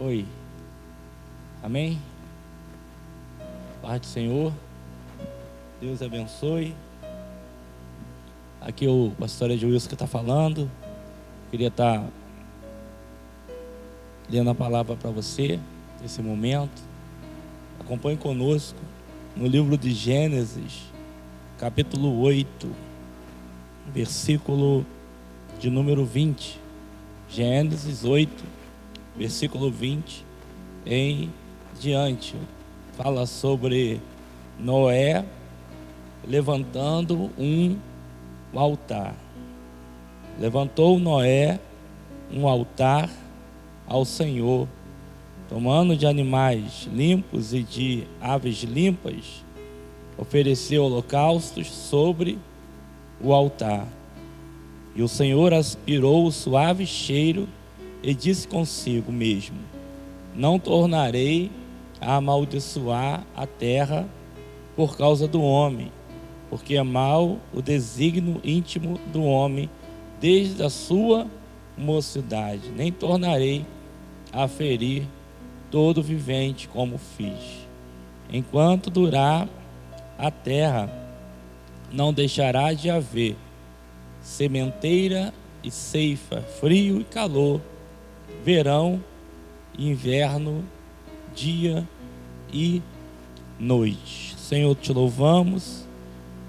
Oi. Amém? Paz do Senhor. Deus abençoe. Aqui é o pastor Edilson que está falando. Queria estar lendo a palavra para você nesse momento. Acompanhe conosco no livro de Gênesis, capítulo 8, versículo de número 20. Gênesis 8, versículo 20 em diante. Fala sobre Noé levantando um altar. Levantou Noé um altar ao Senhor, tomando de animais limpos e de aves limpas, ofereceu holocaustos sobre o altar. E o Senhor aspirou o suave cheiro e disse consigo mesmo: não tornarei a amaldiçoar a terra por causa do homem, porque é mau o desígnio íntimo do homem desde a sua mocidade, nem tornarei a ferir todo vivente como fiz. Enquanto durar a terra, não deixará de haver sementeira e ceifa, frio e calor, verão e inverno, dia e noite. Senhor, te louvamos,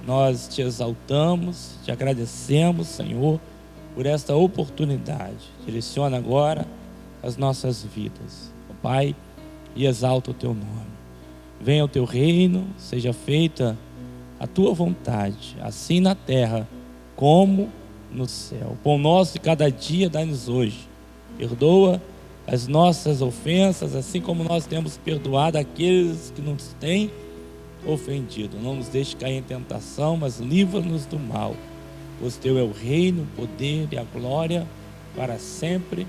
nós te exaltamos, te agradecemos, Senhor, por esta oportunidade. Direciona agora as nossas vidas, ó Pai, e exalta o teu nome. Venha o teu reino, seja feita a tua vontade, assim na terra como no céu. O pão nosso de cada dia dá-nos hoje. Perdoa as nossas ofensas, assim como nós temos perdoado aqueles que nos têm ofendido. Não nos deixe cair em tentação, mas livra-nos do mal. Pois teu é o reino, o poder e a glória para sempre.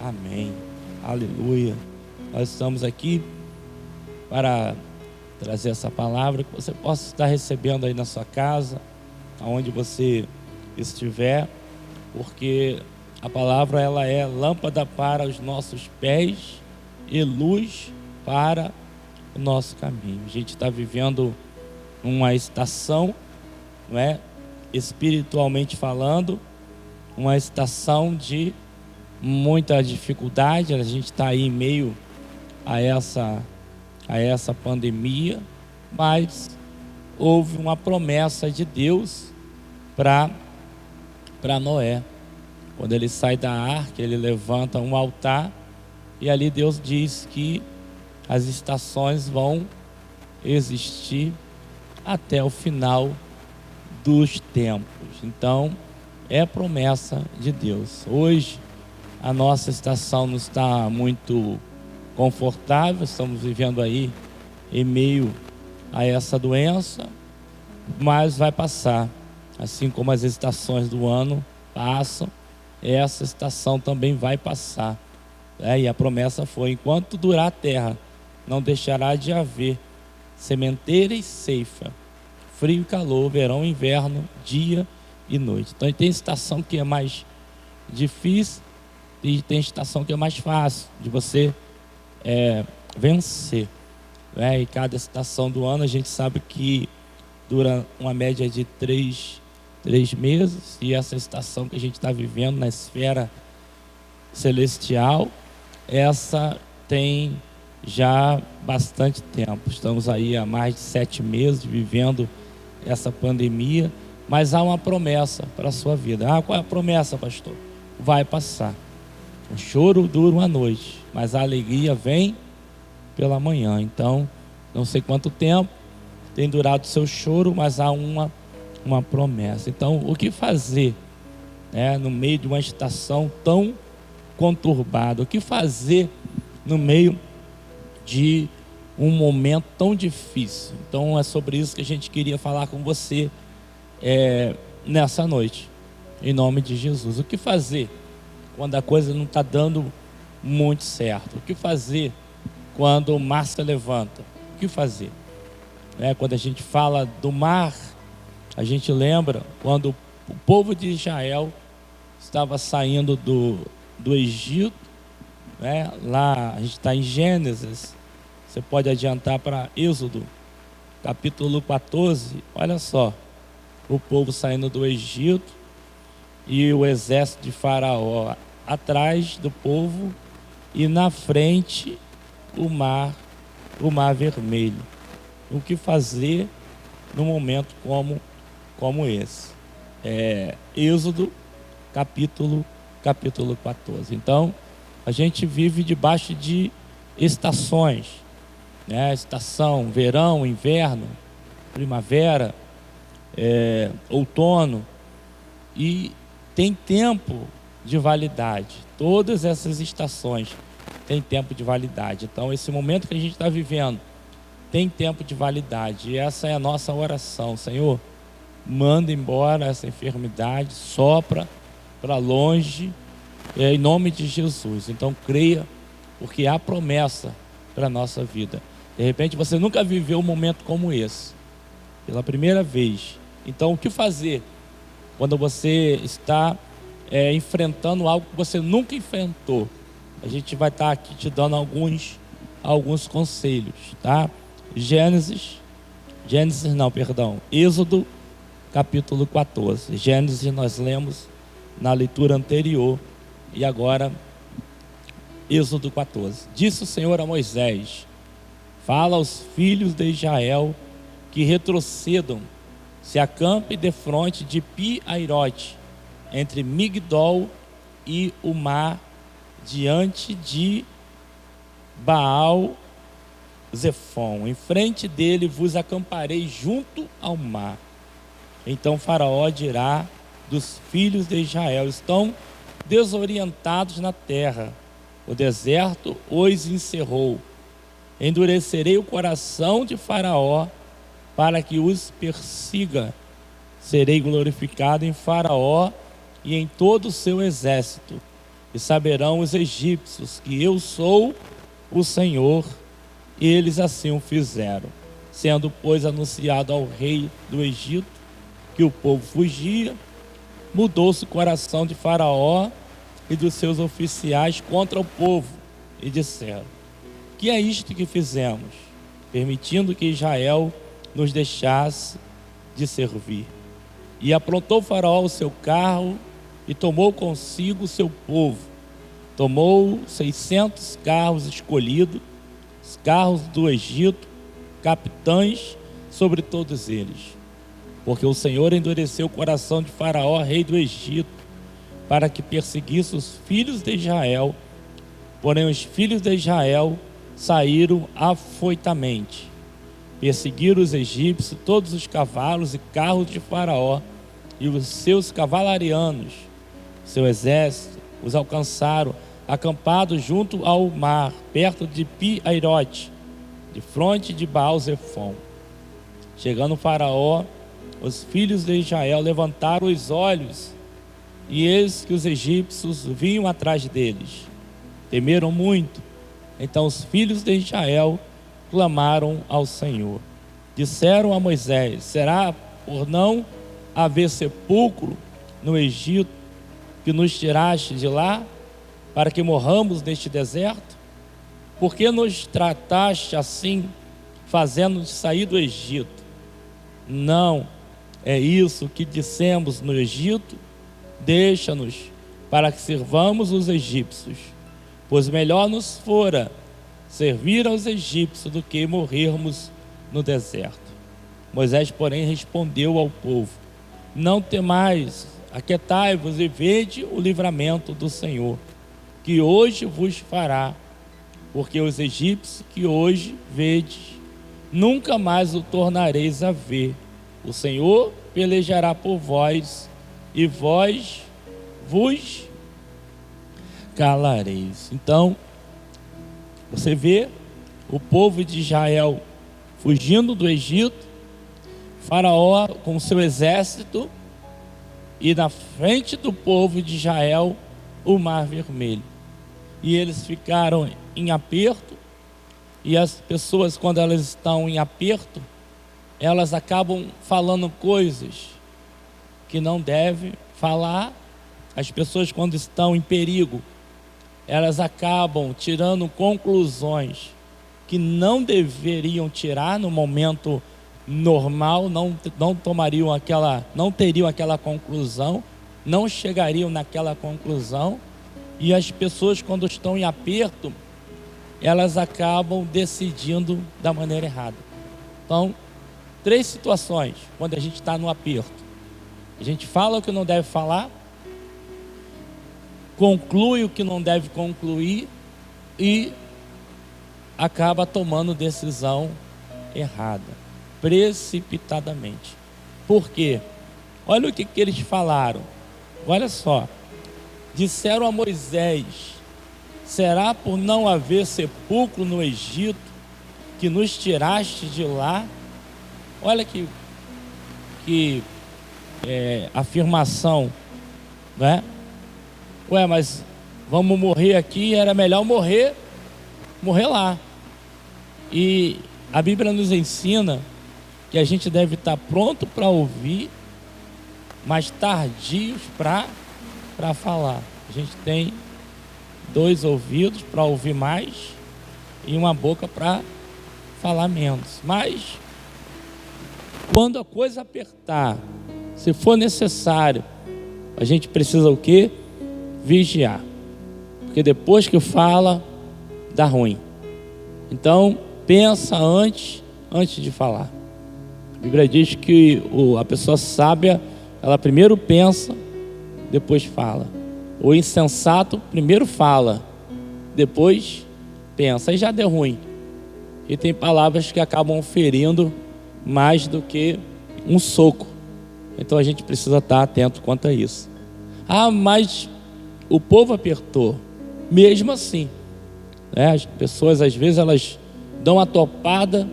Amém. Aleluia. Nós estamos aqui para trazer essa palavra que você possa estar recebendo aí na sua casa, aonde você estiver, porque a palavra ela é lâmpada para os nossos pés e luz para o nosso caminho. A gente está vivendo uma estação, não é? Espiritualmente falando, uma estação de muita dificuldade. A gente está aí em meio a essa pandemia, mas houve uma promessa de Deus para Noé. Quando ele sai da arca, ele levanta um altar e ali Deus diz que as estações vão existir até o final dos tempos. Então, é promessa de Deus. Hoje, a nossa estação não está muito confortável, estamos vivendo aí em meio a essa doença, mas vai passar. Assim como as estações do ano passam, essa estação também vai passar. E a promessa foi: enquanto durar a terra, não deixará de haver sementeira e ceifa, frio e calor, verão e inverno, dia e noite. Então tem estação que é mais difícil e tem estação que é mais fácil de você vencer. E cada estação do ano a gente sabe que dura uma média de 3 meses, e essa estação que a gente está vivendo na esfera celestial, essa tem já bastante tempo. Estamos aí há mais de 7 meses vivendo essa pandemia, mas há uma promessa para a sua vida. Qual é a promessa, pastor? Vai passar. O choro dura uma noite, mas a alegria vem pela manhã. Então, não sei quanto tempo tem durado o seu choro, mas há uma promessa. Então, o que fazer, no meio de uma estação tão conturbada? O que fazer no meio de um momento tão difícil? Então, é sobre isso que a gente queria falar com você nessa noite, em nome de Jesus. O que fazer quando a coisa não está dando muito certo? O que fazer quando o mar se levanta? O que fazer? Quando a gente fala do mar, a gente lembra quando o povo de Israel estava saindo do Egito, né? Lá a gente está em Gênesis, você pode adiantar para Êxodo, capítulo 14, olha só, o povo saindo do Egito e o exército de Faraó atrás do povo e na frente o mar Vermelho. O que fazer num momento como esse? Êxodo capítulo 14. Então, a gente vive debaixo de estações, né? Estação, verão, inverno, primavera, outono, e tem tempo de validade. Todas essas estações têm tempo de validade. Então, esse momento que a gente está vivendo tem tempo de validade. E essa é a nossa oração. Senhor, manda embora essa enfermidade, sopra para longe, em nome de Jesus. Então, creia, porque há promessa para a nossa vida. De repente, você nunca viveu um momento como esse, pela primeira vez. Então, o que fazer quando você está enfrentando algo que você nunca enfrentou? A gente vai estar aqui te dando alguns conselhos, tá? Êxodo capítulo 14. Gênesis nós lemos na leitura anterior e agora Êxodo 14. Disse o Senhor a Moisés: fala aos filhos de Israel que retrocedam, se acampem defronte de Pi-Airote, entre Migdol e o mar, diante de Baal-Zefon. Em frente dele vos acamparei junto ao mar. Então Faraó dirá dos filhos de Israel: estão desorientados na terra, o deserto os encerrou. Endurecerei o coração de Faraó para que os persiga. Serei glorificado em Faraó e em todo o seu exército, e saberão os egípcios que eu sou o Senhor. E eles assim o fizeram. Sendo, pois, anunciado ao rei do Egito que o povo fugia, mudou-se o coração de Faraó e dos seus oficiais contra o povo, e disseram: que é isto que fizemos, permitindo que Israel nos deixasse de servir? E aprontou Faraó o seu carro e tomou consigo o seu povo. Tomou 600 carros escolhidos, os carros do Egito, capitães sobre todos eles. Porque o Senhor endureceu o coração de Faraó, rei do Egito, para que perseguisse os filhos de Israel. Porém os filhos de Israel saíram afoitamente, perseguiram os egípcios, todos os cavalos e carros de Faraó e os seus cavalarianos. Seu exército os alcançaram, acampados junto ao mar, perto de Pi-Airote, de fronte de Baal-Zefon. Chegando Faraó, os filhos de Israel levantaram os olhos, e eis que os egípcios vinham atrás deles. Temeram muito. Então os filhos de Israel clamaram ao Senhor. Disseram a Moisés: será por não haver sepulcro no Egito que nos tiraste de lá, para que morramos neste deserto? Por que nos trataste assim, fazendo-nos sair do Egito? Não é isso que dissemos no Egito: deixa-nos para que sirvamos os egípcios, pois melhor nos fora servir aos egípcios do que morrermos no deserto. Moisés, porém, respondeu ao povo: não temais, aquietai-vos e vede o livramento do Senhor, que hoje vos fará, porque os egípcios que hoje vedes, nunca mais o tornareis a ver. O Senhor pelejará por vós, e vós vos calareis. Então, você vê o povo de Israel fugindo do Egito, Faraó com seu exército, e na frente do povo de Israel o Mar Vermelho. E eles ficaram em aperto, e as pessoas, quando elas estão em aperto, elas acabam falando coisas que não devem falar. As pessoas, quando estão em perigo, elas acabam tirando conclusões que não deveriam tirar no momento normal, não tomariam aquela, não teriam aquela conclusão, não chegariam naquela conclusão. E as pessoas, quando estão em aperto, elas acabam decidindo da maneira errada. Então, 3 situações quando a gente está no aperto: a gente fala o que não deve falar, conclui o que não deve concluir e acaba tomando decisão errada, precipitadamente. Por quê? Olha o que eles falaram. Olha só. Disseram a Moisés: será por não haver sepulcro no Egito que nos tiraste de lá? Olha que afirmação, né? Ué, mas vamos morrer aqui, era melhor morrer lá. E a Bíblia nos ensina que a gente deve estar pronto para ouvir, mas tardios para falar. A gente tem 2 ouvidos para ouvir mais e uma boca para falar menos. Mas quando a coisa apertar, se for necessário, a gente precisa o quê? Vigiar. Porque depois que fala, dá ruim. Então, pensa antes de falar. A Bíblia diz que a pessoa sábia, ela primeiro pensa, depois fala. O insensato primeiro fala, depois pensa. Aí já deu ruim. E tem palavras que acabam ferindo mais do que um soco. Então a gente precisa estar atento quanto a isso. Ah, mas o povo apertou. Mesmo assim, né? As pessoas às vezes elas dão uma topada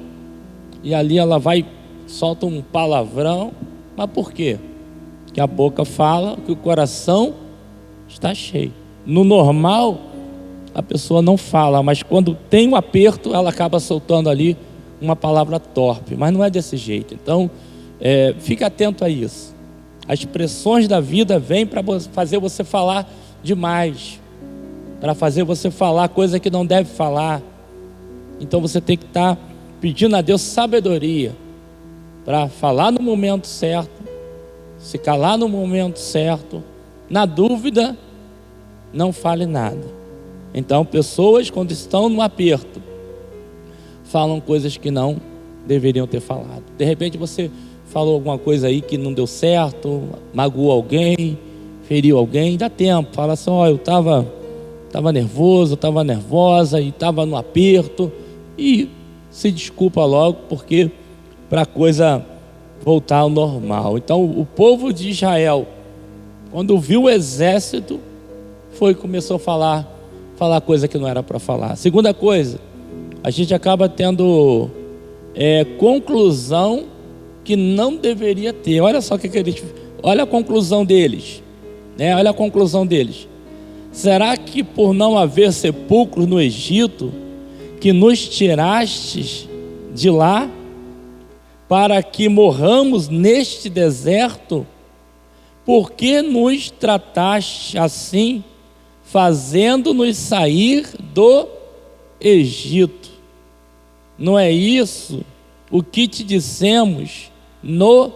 e ali ela vai, solta um palavrão. Mas por quê? Que a boca fala, que o coração está cheio. No normal, a pessoa não fala, mas quando tem um aperto, ela acaba soltando ali uma palavra torpe. Mas não é desse jeito. Então, fique atento a isso. As pressões da vida vêm para fazer você falar demais, para fazer você falar coisa que não deve falar. Então você tem que estar pedindo a Deus sabedoria para falar no momento certo, se calar no momento certo. Na dúvida, não fale nada. Então, pessoas, quando estão no aperto, falam coisas que não deveriam ter falado. De repente você falou alguma coisa aí que não deu certo, magoou alguém, feriu alguém, dá tempo. Fala assim: ó, eu estava nervoso, estava nervosa e estava no aperto. E se desculpa logo, porque para a coisa voltar ao normal. Então, o povo de Israel, quando viu o exército, começou a falar coisa que não era para falar. Segunda coisa, a gente acaba tendo conclusão que não deveria ter. Olha só olha a conclusão deles, né? Olha a conclusão deles. Será que por não haver sepulcro no Egito, que nos tirastes de lá, para que morramos neste deserto? Por que nos trataste assim, fazendo-nos sair do Egito? Não é isso o que te dissemos no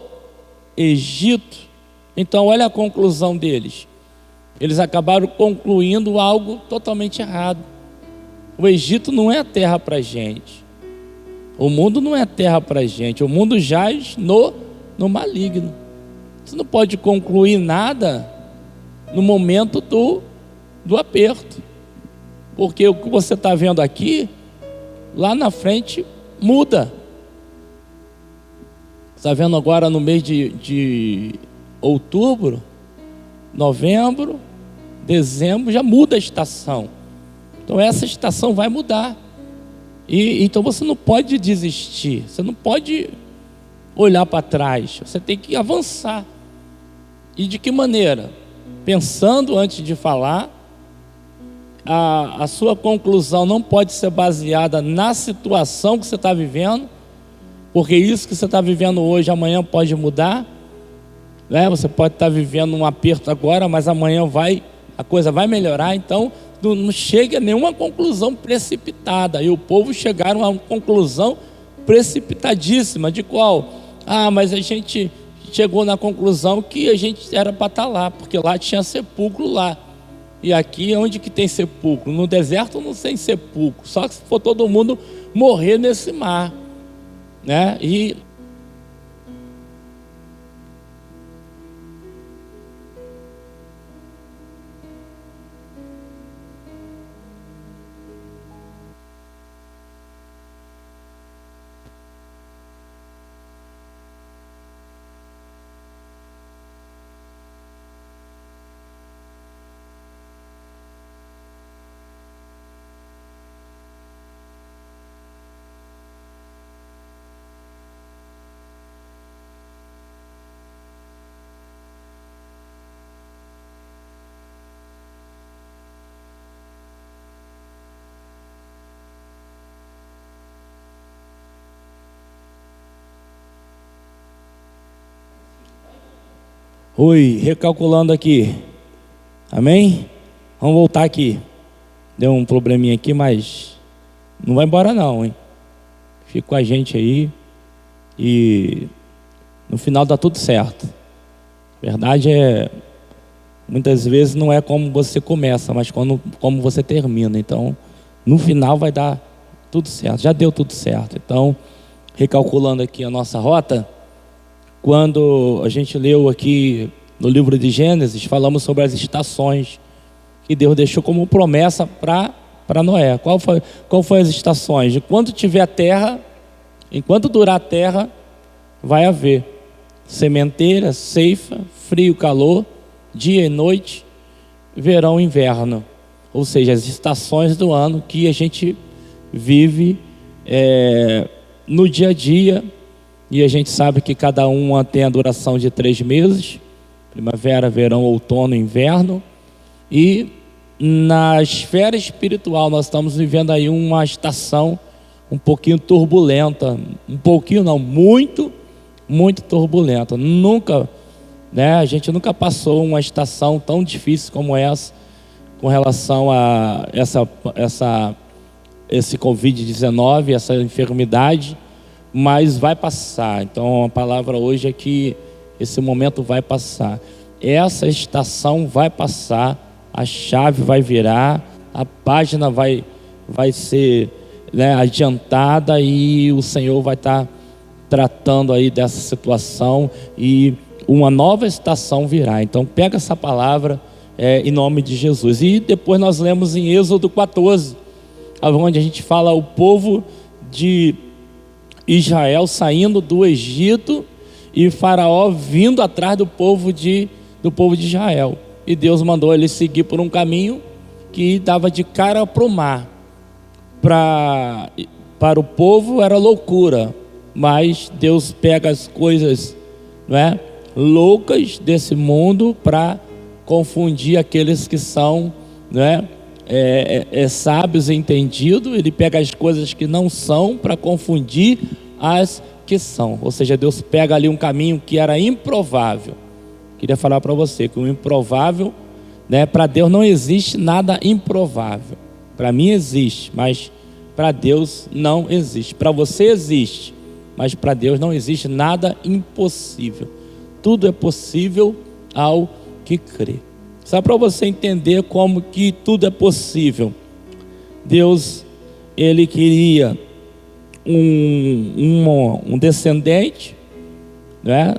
Egito? Então olha a conclusão deles. Eles acabaram concluindo algo totalmente errado. O Egito não é terra para a gente. O mundo não é terra para a gente. O mundo jaz no maligno. Você não pode concluir nada no momento do aperto. Porque o que você está vendo aqui, lá na frente, muda. Está vendo agora no mês de outubro, novembro, dezembro, já muda a estação. Então essa estação vai mudar. Então você não pode desistir. Você não pode olhar para trás. Você tem que avançar. E de que maneira? Pensando antes de falar. A sua conclusão não pode ser baseada na situação que você está vivendo, porque isso que você está vivendo hoje, amanhã pode mudar, né? Você pode estar vivendo um aperto agora, mas amanhã vai a coisa vai melhorar. Então não chega a nenhuma conclusão precipitada. E o povo chegaram a uma conclusão precipitadíssima. De qual? Mas a gente chegou na conclusão que a gente era para estar lá, porque lá tinha sepulcro lá. E aqui, onde que tem sepulcro? No deserto não tem sepulcro, só que se for todo mundo morrer nesse mar, né? E oi, recalculando aqui. Amém? Vamos voltar aqui. Deu um probleminha aqui, mas não vai embora não, hein? Fica com a gente aí e no final dá tudo certo. A verdade é, muitas vezes não é como você começa, mas como você termina. Então, no final vai dar tudo certo. Já deu tudo certo. Então, recalculando aqui a nossa rota, quando a gente leu aqui no livro de Gênesis, falamos sobre as estações que Deus deixou como promessa para Noé. Qual foi as estações? Enquanto tiver a terra, enquanto durar a terra, vai haver sementeira, ceifa, frio, calor, dia e noite, verão e inverno. Ou seja, as estações do ano que a gente vive no dia a dia. E a gente sabe que cada uma tem a duração de 3 meses: primavera, verão, outono, inverno. E na esfera espiritual nós estamos vivendo aí uma estação um pouquinho turbulenta. Um pouquinho não, muito turbulenta. Nunca, né, a gente nunca passou uma estação tão difícil como essa, com relação a esse Covid-19, essa enfermidade. Mas vai passar. Então a palavra hoje é que esse momento vai passar. Essa estação vai passar, a chave vai virar, a página vai ser, né, adiantada, e o Senhor vai estar tratando aí dessa situação e uma nova estação virá. Então pega essa palavra em nome de Jesus. E depois nós lemos em Êxodo 14, onde a gente fala o povo de Israel saindo do Egito e Faraó vindo atrás do povo de Israel. E Deus mandou ele seguir por um caminho que dava de cara para o mar. Para o povo era loucura, mas Deus pega as coisas, não é, loucas desse mundo para confundir aqueles que são, não é, sábios e entendidos. Ele pega as coisas que não são para confundir as que são. Ou seja, Deus pega ali um caminho que era improvável. Queria falar para você que o improvável, né, para Deus não existe nada improvável. Para mim existe, mas para Deus não existe. Para você existe, mas para Deus não existe nada impossível. Tudo é possível ao que crê. Só para você entender como que tudo é possível. Deus, ele queria um descendente, né,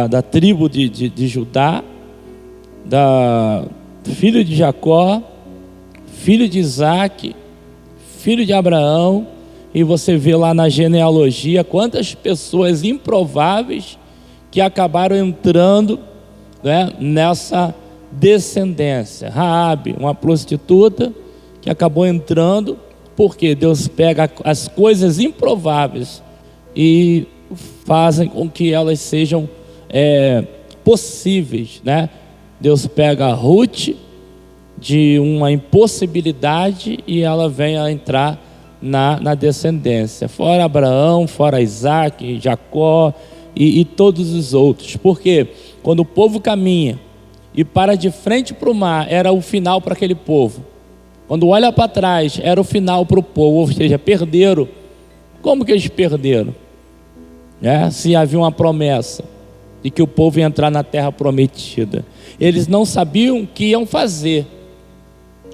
da tribo de Judá, filho de Jacó, filho de Isaac, filho de Abraão. E você vê lá na genealogia quantas pessoas improváveis que acabaram entrando, né, nessa descendência. Raabe, uma prostituta que acabou entrando, porque Deus pega as coisas improváveis e fazem com que elas sejam possíveis, né? Deus pega a Ruth de uma impossibilidade e ela vem a entrar na descendência. Fora Abraão, fora Isaac, Jacó e todos os outros. Porque quando o povo caminha e para de frente para o mar, era o final para aquele povo. Quando olha para trás, era o final para o povo, ou seja, perderam. Como que eles perderam? Se havia uma promessa de que o povo ia entrar na terra prometida, eles não sabiam o que iam fazer,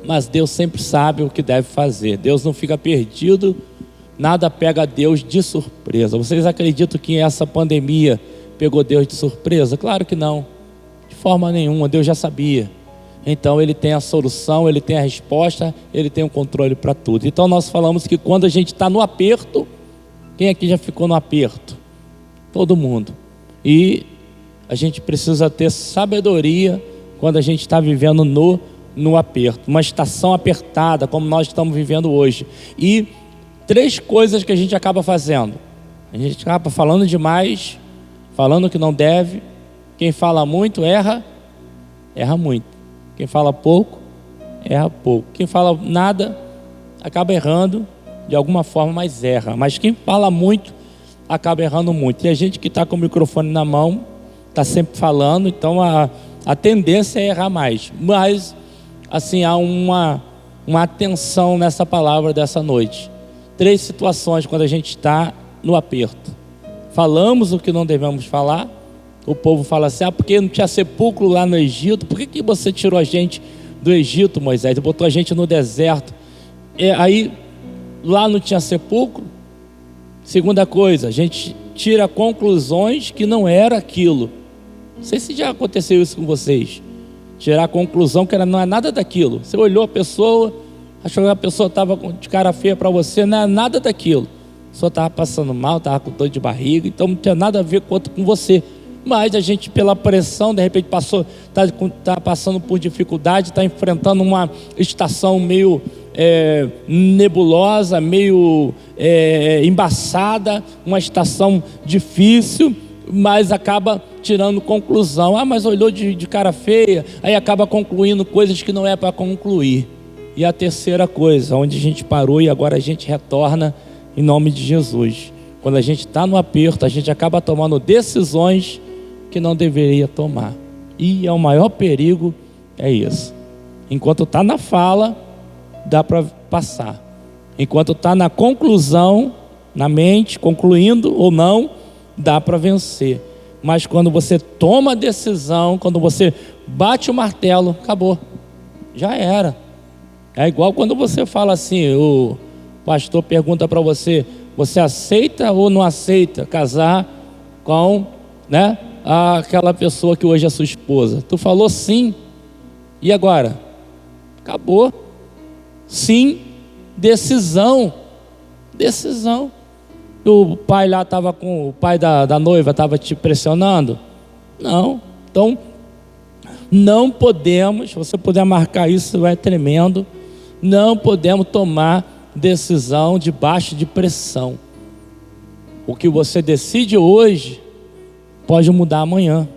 mas Deus sempre sabe o que deve fazer. Deus não fica perdido, nada pega Deus de surpresa. Vocês acreditam que essa pandemia pegou Deus de surpresa? Claro que não, de forma nenhuma. Deus já sabia. Então Ele tem a solução, Ele tem a resposta, Ele tem o controle para tudo. Então nós falamos que quando a gente está no aperto, quem aqui já ficou no aperto? Todo mundo. E a gente precisa ter sabedoria quando a gente está vivendo no aperto, uma estação apertada como nós estamos vivendo hoje. E 3 coisas que a gente acaba fazendo: a gente acaba falando demais, falando que não deve. Quem fala muito erra muito. Quem fala pouco erra pouco. Quem fala nada acaba errando de alguma forma, mas erra. Mas quem fala muito acaba errando muito. E a gente que está com o microfone na mão está sempre falando, então a tendência é errar mais. Mas assim, há uma atenção nessa palavra dessa noite. 3 situações quando a gente está no aperto: falamos o que não devemos falar. O povo fala assim: porque não tinha sepulcro lá no Egito? Por que você tirou a gente do Egito, Moisés, e botou a gente no deserto? Aí lá não tinha sepulcro. Segunda coisa, a gente tira conclusões que não era aquilo. Não sei se já aconteceu isso com vocês. Tirar a conclusão que não é nada daquilo. Você olhou a pessoa, achou que a pessoa estava de cara feia para você, não é nada daquilo. A pessoa estava passando mal, estava com dor de barriga, então não tinha nada a ver com você. Mas a gente, pela pressão, de repente está passando por dificuldade, está enfrentando uma estação meio nebulosa, meio embaçada, uma estação difícil, mas acaba tirando conclusão. Mas olhou de cara feia, aí acaba concluindo coisas que não é para concluir. E a terceira coisa, onde a gente parou e agora a gente retorna em nome de Jesus. Quando a gente está no aperto, a gente acaba tomando decisões que não deveria tomar. E é o maior perigo, é isso. Enquanto está na fala, dá para passar. Enquanto está na conclusão, na mente, concluindo ou não, dá para vencer. Mas quando você toma a decisão, quando você bate o martelo, acabou, já era. É igual quando você fala assim, o pastor pergunta para você: você aceita ou não aceita casar com, aquela pessoa que hoje é sua esposa? Tu falou sim, e agora? Acabou. Sim, decisão. O pai lá estava com o pai da noiva, estava te pressionando? Não. Então não podemos, se você puder marcar isso, é tremendo, não podemos tomar decisão debaixo de pressão. O que você decide hoje pode mudar amanhã.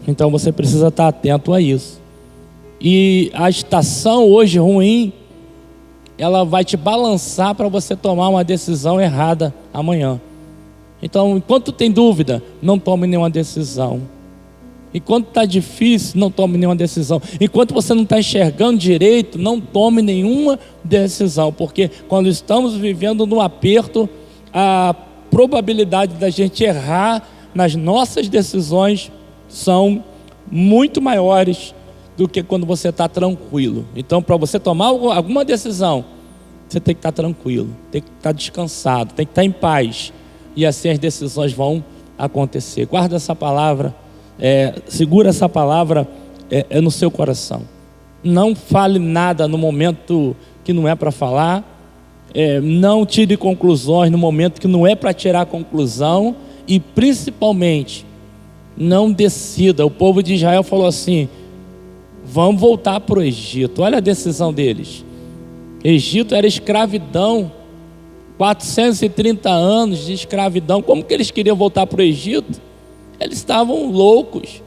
Então você precisa estar atento a isso. E a estação hoje ruim, ela vai te balançar para você tomar uma decisão errada amanhã. Então, enquanto tem dúvida, não tome nenhuma decisão. Enquanto está difícil, não tome nenhuma decisão. Enquanto você não está enxergando direito, não tome nenhuma decisão. Porque quando estamos vivendo no aperto, a probabilidade da gente errar nas nossas decisões são muito maiores do que quando você está tranquilo. Então, para você tomar alguma decisão, você tem que estar tranquilo, tem que estar descansado, tem que estar em paz. E assim as decisões vão acontecer. Guarda essa palavra, segura essa palavra no seu coração. Não fale nada no momento que não é para falar. Não tire conclusões no momento que não é para tirar conclusão. E principalmente, não decida. O povo de Israel falou assim: vamos voltar para o Egito. Olha a decisão deles. Egito era escravidão, 430 anos de escravidão. Como que eles queriam voltar para o Egito? Eles estavam loucos,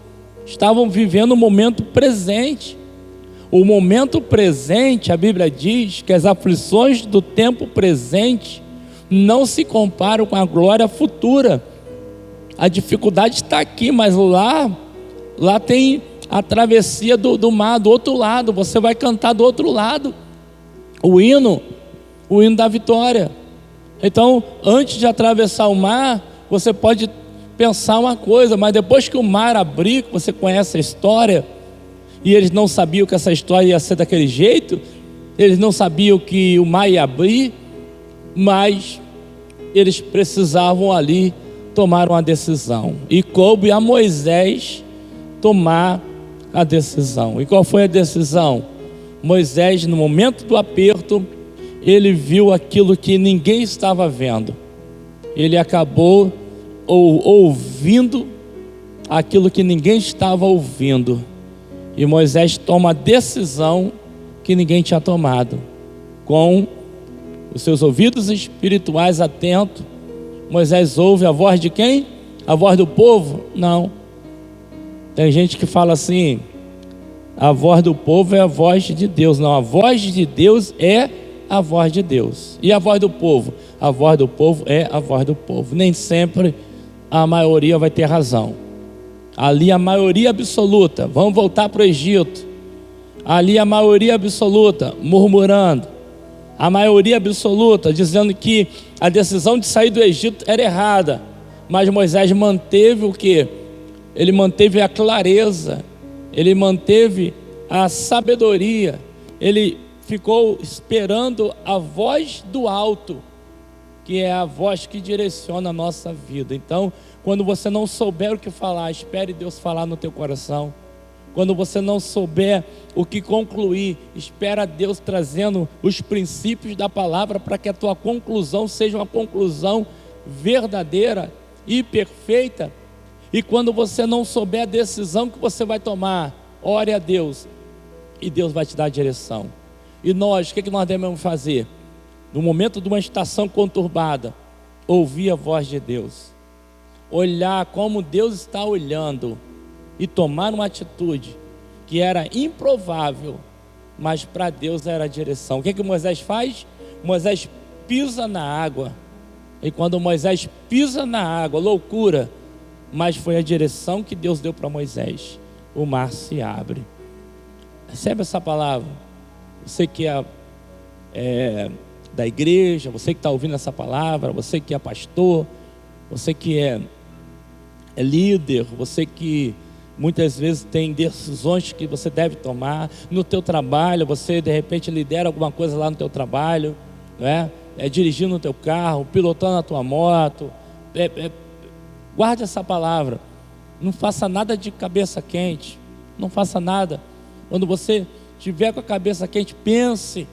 estavam vivendo o momento presente. O momento presente, a Bíblia diz que as aflições do tempo presente não se comparam com a glória futura. A dificuldade está aqui, mas lá tem a travessia do mar, do outro lado. Você vai cantar do outro lado o hino da vitória. Então, antes de atravessar o mar, você pode pensar uma coisa, mas depois que o mar abrir, você conhece a história, e eles não sabiam que essa história ia ser daquele jeito, eles não sabiam que o mar ia abrir, mas eles precisavam ali tomar uma decisão, e coube a Moisés tomar a decisão. E qual foi a decisão? Moisés, no momento do aperto, ele viu aquilo que ninguém estava vendo. Ele acabou ouvindo aquilo que ninguém estava ouvindo. E Moisés toma a decisão que ninguém tinha tomado. Com os seus ouvidos espirituais atentos, Moisés ouve a voz de quem? A voz do povo? Não. Tem gente que fala assim: a voz do povo é a voz de Deus. Não, a voz de Deus é a voz de Deus. E a voz do povo? A voz do povo é a voz do povo. Nem sempre a maioria vai ter razão. Ali a maioria absoluta, vamos voltar para o Egito. Ali a maioria absoluta murmurando. A maioria absoluta dizendo que a decisão de sair do Egito era errada. Mas Moisés manteve o quê? Ele manteve a clareza, ele manteve a sabedoria, ele ficou esperando a voz do alto, que é a voz que direciona a nossa vida. Então, quando você não souber o que falar, espere Deus falar no teu coração. Quando você não souber o que concluir, espera Deus trazendo os princípios da palavra para que a tua conclusão seja uma conclusão verdadeira e perfeita. E quando você não souber a decisão que você vai tomar, ore a Deus e Deus vai te dar a direção. E nós, o que nós devemos fazer? No momento de uma estação conturbada, ouvir a voz de Deus, olhar como Deus está olhando e tomar uma atitude que era improvável, mas para Deus era a direção. O que Moisés faz? Moisés pisa na água, e quando Moisés pisa na água, loucura, mas foi a direção que Deus deu para Moisés. O mar se abre. Recebe essa palavra. Você que é da igreja, você que está ouvindo essa palavra, você que é pastor, você que é líder, você que muitas vezes tem decisões que você deve tomar no teu trabalho. Você de repente lidera alguma coisa lá no teu trabalho, não é? Dirigindo o teu carro, pilotando a tua moto. Guarde essa palavra. Não faça nada de cabeça quente. Não faça nada. Quando você estiver com a cabeça quente, pense,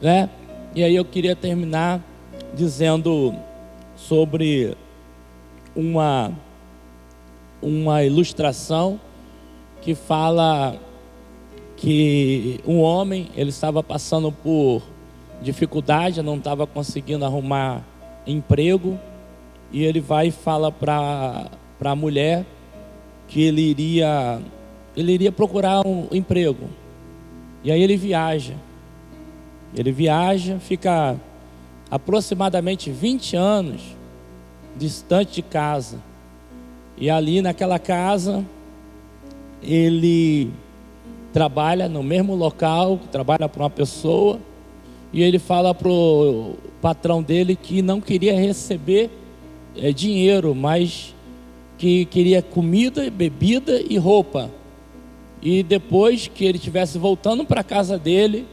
né? E aí eu queria terminar dizendo sobre uma ilustração que fala que um homem, ele estava passando por dificuldade, não estava conseguindo arrumar emprego, e ele vai e fala para a mulher que ele iria procurar um emprego. E aí ele viaja, fica aproximadamente 20 anos distante de casa, e ali naquela casa ele trabalha no mesmo local, trabalha para uma pessoa, e ele fala para o patrão dele que não queria receber dinheiro, mas que queria comida, bebida e roupa. E depois que ele estivesse voltando para a casa dele,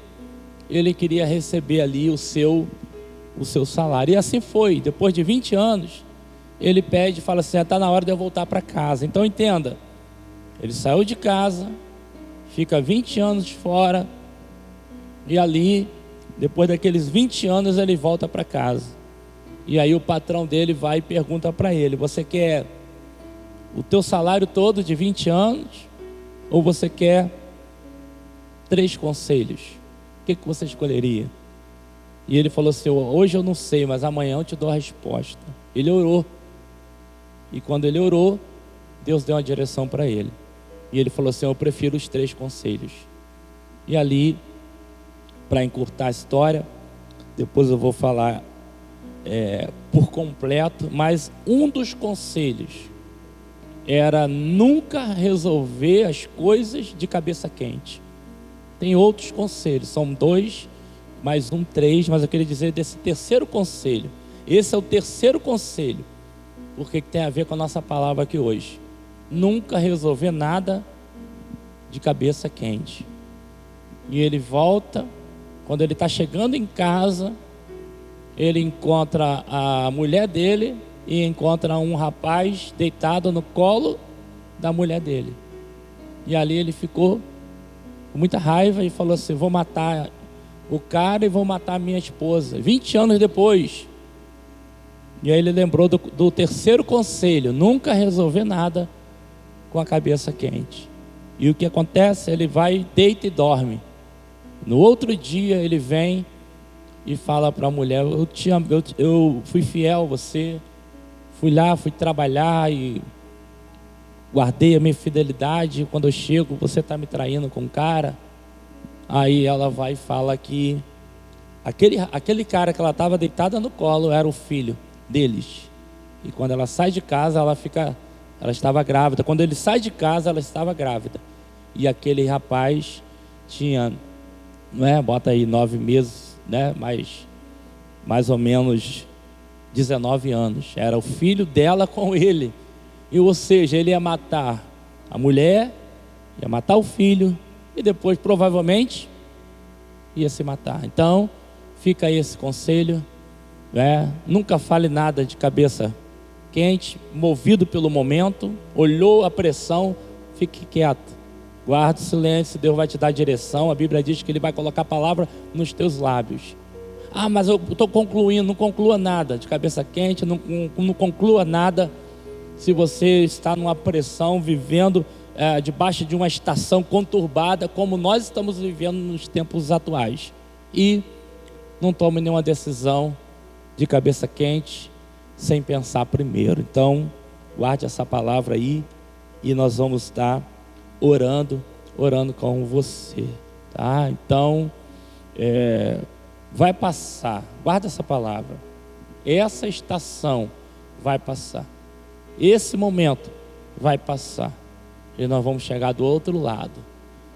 ele queria receber ali o seu salário. E assim foi. Depois de 20 anos, ele pede e fala assim: está na hora de eu voltar para casa. Então entenda, ele saiu de casa, fica 20 anos fora, e ali, depois daqueles 20 anos, ele volta para casa. E aí o patrão dele vai e pergunta para ele: você quer o teu salário todo de 20 anos, ou você quer 3 conselhos? O que você escolheria? E ele falou assim: hoje eu não sei, mas amanhã eu te dou a resposta. Ele orou, e quando ele orou, Deus deu uma direção para ele, e ele falou assim: eu prefiro os 3 conselhos. E ali, para encurtar a história, depois eu vou falar por completo, mas um dos conselhos era nunca resolver as coisas de cabeça quente. Tem outros conselhos, são 2, mais 1, 3, mas eu queria dizer desse terceiro conselho. Esse é o terceiro conselho, porque tem a ver com a nossa palavra aqui hoje. Nunca resolver nada de cabeça quente. E ele volta, quando ele está chegando em casa, ele encontra a mulher dele e encontra um rapaz deitado no colo da mulher dele. E ali ele ficou com muita raiva e falou assim: vou matar o cara e vou matar a minha esposa. 20 anos depois. E aí ele lembrou do terceiro conselho: nunca resolver nada com a cabeça quente. E o que acontece? Ele vai, deita e dorme. No outro dia ele vem e fala para a mulher: eu fui fiel a você, fui lá, fui trabalhar e guardei a minha fidelidade. Quando eu chego, você está me traindo com o cara. Aí ela vai e fala que aquele cara que ela estava deitada no colo era o filho deles. E quando ela sai de casa, ela estava grávida. Quando ele sai de casa, ela estava grávida. E aquele rapaz tinha, bota aí 9 meses, mais ou menos 19 anos. Era o filho dela com ele. E, ou seja, ele ia matar a mulher, ia matar o filho e depois provavelmente ia se matar. Então fica aí esse conselho, nunca fale nada de cabeça quente, movido pelo momento, olhou a pressão, fique quieto, guarde o silêncio, Deus vai te dar direção. A Bíblia diz que Ele vai colocar a palavra nos teus lábios. Ah, mas eu estou concluindo. Não conclua nada de cabeça quente, não conclua nada se você está numa pressão, vivendo debaixo de uma estação conturbada, como nós estamos vivendo nos tempos atuais. E não tome nenhuma decisão de cabeça quente sem pensar primeiro. Então guarde essa palavra aí e nós vamos estar orando com você, tá? Então vai passar, guarda essa palavra. Essa estação vai passar, esse momento vai passar, e nós vamos chegar do outro lado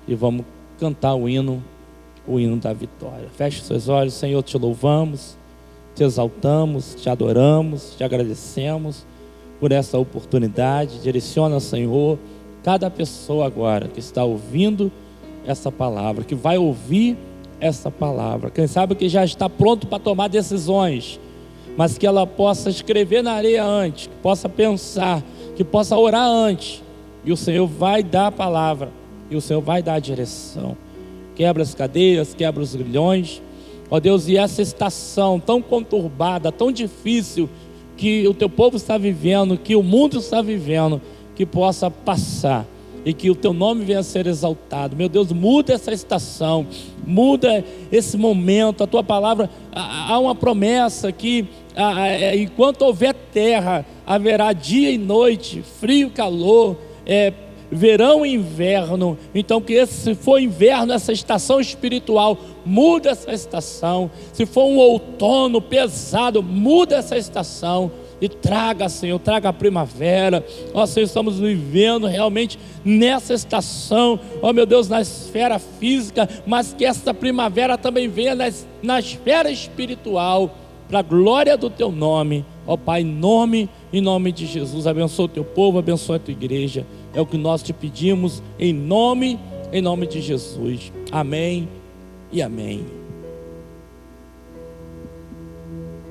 e vamos cantar o hino da vitória. Feche seus olhos. Senhor, te louvamos, te exaltamos, te adoramos, te agradecemos por essa oportunidade. Direciona, Senhor, cada pessoa agora que está ouvindo essa palavra, que vai ouvir essa palavra, quem sabe que já está pronto para tomar decisões, mas que ela possa escrever na areia antes, que possa pensar, que possa orar antes, e o Senhor vai dar a palavra, e o Senhor vai dar a direção. Quebra as cadeias, quebra os grilhões, ó Deus, e essa estação tão conturbada, tão difícil, que o teu povo está vivendo, que o mundo está vivendo, que possa passar, e que o teu nome venha a ser exaltado. Meu Deus, muda essa estação, muda esse momento. A tua palavra, há uma promessa que enquanto houver terra, haverá dia e noite, frio e calor, verão e inverno. Então que se for inverno, essa estação espiritual, muda essa estação. Se for um outono pesado, muda essa estação e traga, Senhor, traga a primavera. Ó Senhor, estamos vivendo realmente nessa estação, ó meu Deus, na esfera física, mas que essa primavera também venha na esfera espiritual, para a glória do teu nome. Ó Pai, em nome de Jesus, abençoa o teu povo, abençoa a tua igreja. É o que nós te pedimos, em nome de Jesus. Amém e amém.